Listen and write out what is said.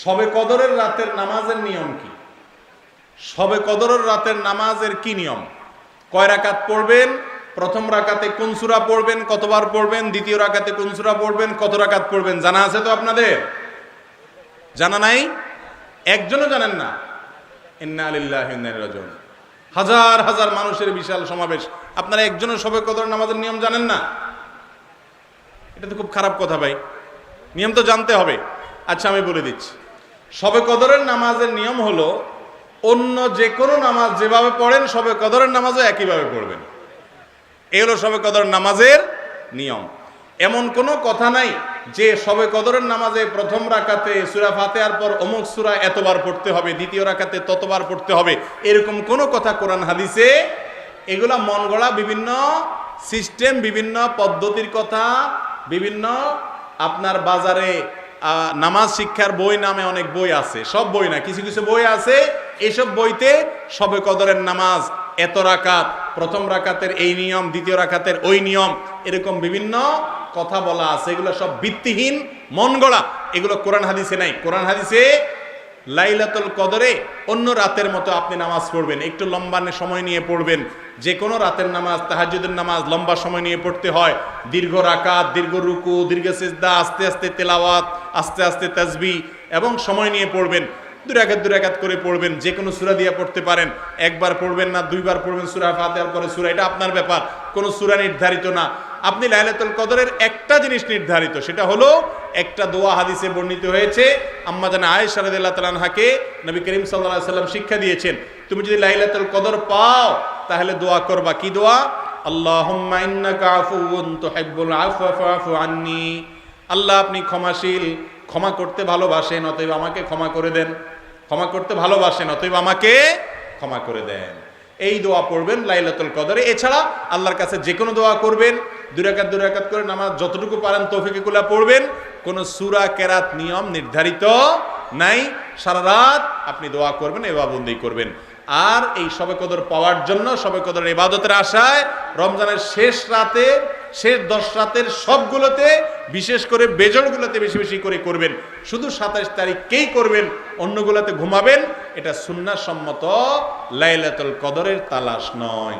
শবে কদরের রাতের নামাজের নিয়ম কি? শবে কদরের রাতের নামাজের কি নিয়ম? কয় রাকাত পড়বেন? প্রথম রাকাতে কোন সূরা পড়বেন, কতবার পড়বেন? দ্বিতীয় রাকাতে কোন সূরা পড়বেন, কত রাকাত পড়বেন? জানা আছে তো আপনাদের? জানা নাই? একজনও জানেন না? ইন্না লিল্লাহি ওয়া ইন্না ইলাইহি রাজিউন। হাজার হাজার মানুষের বিশাল সমাবেশ, আপনারা একজনও শবে কদর নামাজের নিয়ম জানেন না? এটা তো খুব খারাপ কথা ভাই, নিয়ম তো জানতে হবে। আচ্ছা আমি বলে দিচ্ছি, শবে কদরের নামাজের নিয়ম হলো অন্য যে কোনো নামাজ যেভাবে পড়েন শবে কদরের নামাজও একইভাবে পড়বেন। এই হলো শবে কদরের নামাজের নিয়ম। এমন কোনো কথা নাই যে শবে কদরের নামাজে প্রথম রাকাতে সূরা ফাতিহার পর অমুক সূরা এতবার পড়তে হবে, দ্বিতীয় রাকাতে ততবার পড়তে হবে, এরকম কোনো কথা কোরআন হাদিসে, এগুলা মন গড়া বিভিন্ন সিস্টেম, বিভিন্ন পদ্ধতির কথা, বিভিন্ন আপনার বাজারে নামাজ শিক্ষার বই নামে অনেক বই আছে, সব বই না, কিছু কিছু বই আছে, এইসব বইতে শবে কদরের নামাজ এত রাকাত, প্রথম রাকাতের এই নিয়ম, দ্বিতীয় রাকাতের ওই নিয়ম, এরকম বিভিন্ন কথা বলা আছে। এগুলো সব ভিত্তিহীন, মন গড়া, এগুলো কোরআন হাদিসে নাই। কোরআন হাদিসে লাইলাতুল কদরে অন্য রাতের মতো আপনি নামাজ পড়বেন, একটু লম্বা সময় নিয়ে পড়বেন। যে কোনো রাতের নামাজ, তাহাজ্জুদের নামাজ লম্বা সময় নিয়ে পড়তে হয়, দীর্ঘ রাকাত, দীর্ঘ রুকু, দীর্ঘ সিজদা, আস্তে আস্তে তেলাওয়াত, আস্তে আস্তে তাসবিহ এবং সময় নিয়ে পড়বেন। দুই রাকাত করে পড়বেন, যে কোনো সূরা দিয়ে পড়তে পারেন, একবার পড়বেন না দুইবার পড়বেন, সূরা ফাতিহার পরে সূরা, এটা আপনার ব্যাপার, কোনো সূরা নির্ধারিত না। আপনি লাইলাতুল কদরের একটা জিনিস নির্ধারিত, সেটা হলো একটা দোয়া হাদিসে বর্ণিত হয়েছে, আম্মা জানা আয়েশা রাদিয়াল্লাহু তাআলা আনহাকে নবী করিম সাল্লাল্লাহু আলাইহি সাল্লাম শিক্ষা দিয়েছেন, তুমি যদি লাইলাতুল কদর পাও তাহলে দোয়া করবা। কি দোয়া? আল্লাহুম্মা ইন্নাকা আফুউন তুহিব্বুল আফওয়া ফাআফু আন্নী। আল্লাহ আপনি ক্ষমাশীল, ক্ষমা করতে ভালোবাসেন, অতএব আমাকে ক্ষমা করে দেন। ক্ষমা করতে ভালোবাসেন, অতএব আমাকে ক্ষমা করে দেন। এই দোয়া পড়বেন লাইলাতুল কদরে। এছাড়া আল্লাহর কাছে যে কোনো দোয়া করবেন, দুই রাকাত করে নামাজ যতটুকু পারেন তৌফিকুল্লাহ পড়বেন। কোনো সূরা কেরাত নিয়ম নির্ধারিত নাই, সারা রাত আপনি দোয়া করবেন, ইবাদত করবেন। আর এই শবে কদর পাওয়ার জন্য, শবে কদরের ইবাদতের আশায় রমজানের শেষ রাতে, শেষ 10 রাতের সবগুলোতে, বিশেষ করে বেজরগুলোতে বেশি বেশি করে করবেন। শুধু 27 তারিখকেই করবেন, অন্যগুলোতে ঘুমাবেন। এটা সুন্নাহ সম্মত লাইলাতুল কদরের তালাশ নয়।